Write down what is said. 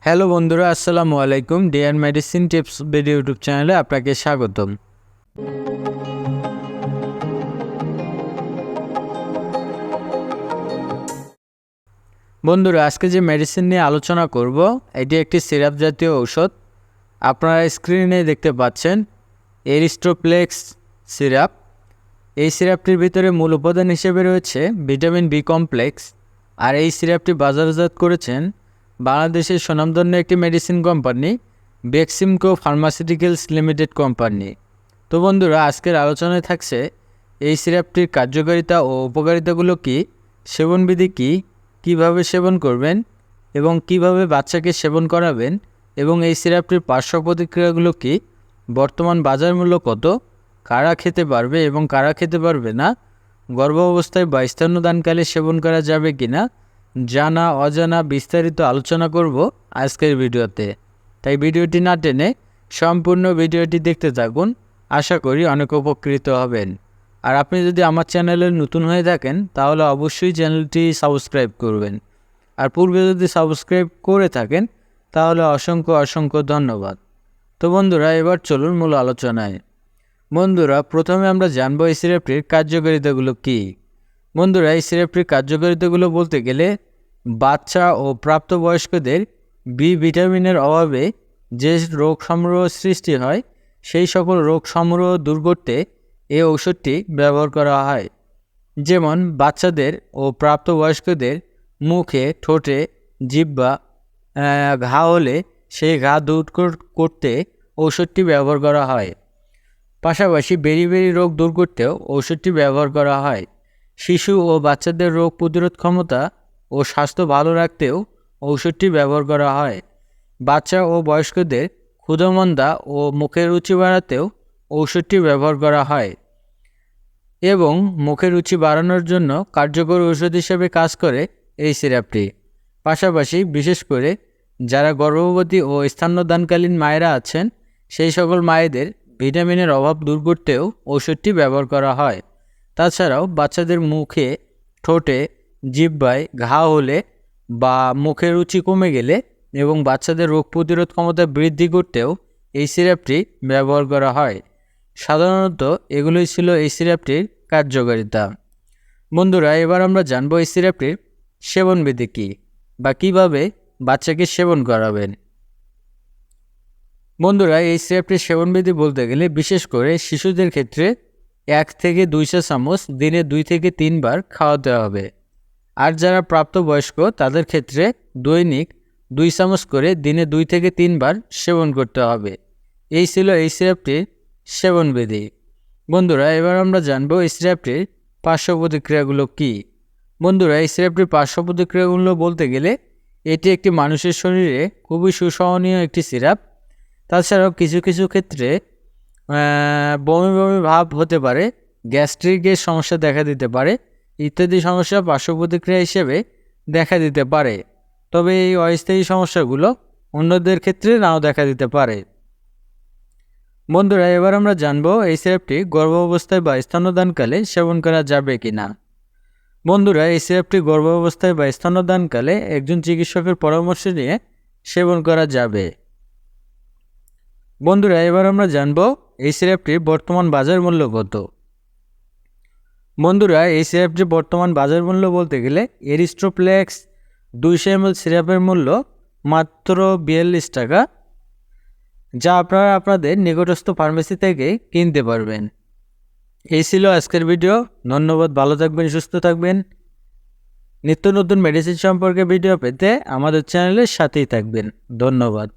Hello বন্ধুরা, আসসালামু আলাইকুম। Dear medicine tips video YouTube চ্যানেলে আপনাকে স্বাগতম। বন্ধুরা, আজকে যে মেডিসিন নিয়ে আলোচনা করব এটি একটি সিরাপ জাতীয় ঔষধ। আপনারা স্ক্রিনে দেখতে পাচ্ছেন এরিস্ট্রোপ্লেক্স সিরাপ। এই সিরাপটির ভিতরে মূল উপাদান হিসেবে রয়েছে ভিটামিন বি কমপ্লেক্স। আর এই সিরাপটি বাজারজাত করেছেন বাংলাদেশের স্বনামধন্য একটি medicine company Beximco pharmaceuticals limited company. তো বন্ধুরা, আজকের আলোচনায় থাকছে এই সিরাপটির কার্যকারিতা ও উপকারিতাগুলো কী, সেবনবিধি কী, কীভাবে সেবন করবেন এবং কিভাবে বাচ্চাকে সেবন করাবেন, এবং এই সিরাপটির পার্শ্ব প্রতিক্রিয়াগুলো কী, বর্তমান বাজার মূল্য কত, কারা খেতে পারবে এবং কারা খেতে পারবে না, গর্ভাবস্থায় বা স্তন্যদানকালে সেবন করা যাবে কিনা, জানা অজানা বিস্তারিত আলোচনা করব আজকের ভিডিওতে। তাই ভিডিওটি না টেনে সম্পূর্ণ ভিডিওটি দেখতে থাকুন। আশা করি অনেক উপকৃত হবেন। আর আপনি যদি আমার চ্যানেলে নতুন হয়ে থাকেন তাহলে অবশ্যই চ্যানেলটি সাবস্ক্রাইব করবেন। আর পূর্বে যদি সাবস্ক্রাইব করে থাকেন তাহলে অসংখ্য ধন্যবাদ। তো বন্ধুরা, এবার চলুন মূল আলোচনায়। বন্ধুরা, প্রথমে আমরা জানবো এই সিরাপটির কার্যকারিতাগুলো কী। বন্ধুরা, এই সিরাপটির কার্যকারিতাগুলো বলতে গেলে বাচ্চা ও প্রাপ্তবয়স্কদের বি ভিটামিনের অভাবে যে রোগ সমূহ সৃষ্টি হয় সেই সকল রোগ সমূহ দূর করতে এই ঔষধটি ব্যবহার করা হয়। যেমন বাচ্চাদের ও প্রাপ্তবয়স্কদের মুখে, ঠোঁটে, জিহ্বা ঘা হলে সেই ঘা দূর করতে ঔষধটি ব্যবহার করা হয়। পাশাপাশি বেরি রোগ দূর করতেও ঔষধটি ব্যবহার করা হয়। শিশু ও বাচ্চাদের রোগ প্রতিরোধ ক্ষমতা ও স্বাস্থ্য ভালো রাখতেও ঔষধটি ব্যবহার করা হয়। বাচ্চা ও বয়স্কদের ক্ষুধামন্দা ও মুখের রুচি বাড়াতেও ঔষধটি ব্যবহার করা হয় এবং মুখের রুচি বাড়ানোর জন্য কার্যকর ঔষধ হিসেবে কাজ করে এই সিরাপটি। পাশাপাশি বিশেষ করে যারা গর্ভবতী ও স্তন্যদানকালীন মায়েরা আছেন সেই সকল মায়েদের ভিটামিনের অভাব দূর করতেও ঔষধটি ব্যবহার করা হয়। তাছাড়াও বাচ্চাদের মুখে, ঠোঁটে, জিহ্বায় ঘা হলে বা মুখের রুচি কমে গেলে এবং বাচ্চাদের রোগ প্রতিরোধ ক্ষমতা বৃদ্ধি করতেও এই সিরাপটি ব্যবহার করা হয়। সাধারণত এগুলোই ছিল এই সিরাপটির কার্যকারিতা। বন্ধুরা, এবার আমরা জানবো এই সিরাপটির সেবনবিধি কী বা কীভাবে বাচ্চাকে সেবন করাবেন। বন্ধুরা, এই সিরাপটির সেবনবিধি বলতে গেলে বিশেষ করে শিশুদের ক্ষেত্রে 1 থেকে 2 চা চামচ দিনে 2 থেকে 3 বার খাওয়াতে হবে। আর যারা প্রাপ্তবয়স্ক তাদের ক্ষেত্রে দৈনিক 2 চামচ করে দিনে 2 থেকে 3 বার সেবন করতে হবে। এই ছিল এই সিরাপটির সেবনবিধি। বন্ধুরা, এবার আমরা জানবো এই সিরাপটির পার্শ্ব প্রতিক্রিয়াগুলো কী। বন্ধুরা, এই সিরাপটির পার্শ্ব প্রতিক্রিয়াগুলো বলতে গেলে এটি একটি মানুষের শরীরে খুবই সুসহনীয় একটি সিরাপ। তাছাড়াও কিছু ক্ষেত্রে বমি ভাব হতে পারে, গ্যাস্ট্রিকের সমস্যা দেখা দিতে পারে ইত্যাদি সমস্যা পার্শ্ব প্রতিক্রিয়া হিসেবে দেখা দিতে পারে। তবে এই অস্থায়ী সমস্যাগুলো অন্যদের ক্ষেত্রে নাও দেখা দিতে পারে। বন্ধুরা, এবার আমরা জানবো এই সিরাপটি গর্ভাবস্থায় বা স্তন্যদানকালে সেবন করা যাবে কি না। বন্ধুরা, এই সিরাপটি গর্ভাবস্থায় বা স্তন্যদানকালে একজন চিকিৎসকের পরামর্শ নিয়ে সেবন করা যাবে। বন্ধুরা, এবার আমরা জানবো এই সিরাপটির বর্তমান বাজার মূল্য কত। বন্ধুরা, এই সিরাপটির বর্তমান বাজার মূল্য বলতে গেলে এরিস্ট্রোপ্লেক্স 200 ml সিরাপের মূল্য মাত্র 42 টাকা, যা আপনারা আপনাদের নিকটস্থ ফার্মেসি থেকে কিনতে পারবেন। এই ছিল আজকের ভিডিও। ধন্যবাদ। ভালো থাকবেন, সুস্থ থাকবেন। নিত্য নতুন মেডিসিন সম্পর্কে ভিডিও পেতে আমাদের চ্যানেলের সাথেই থাকবেন। ধন্যবাদ।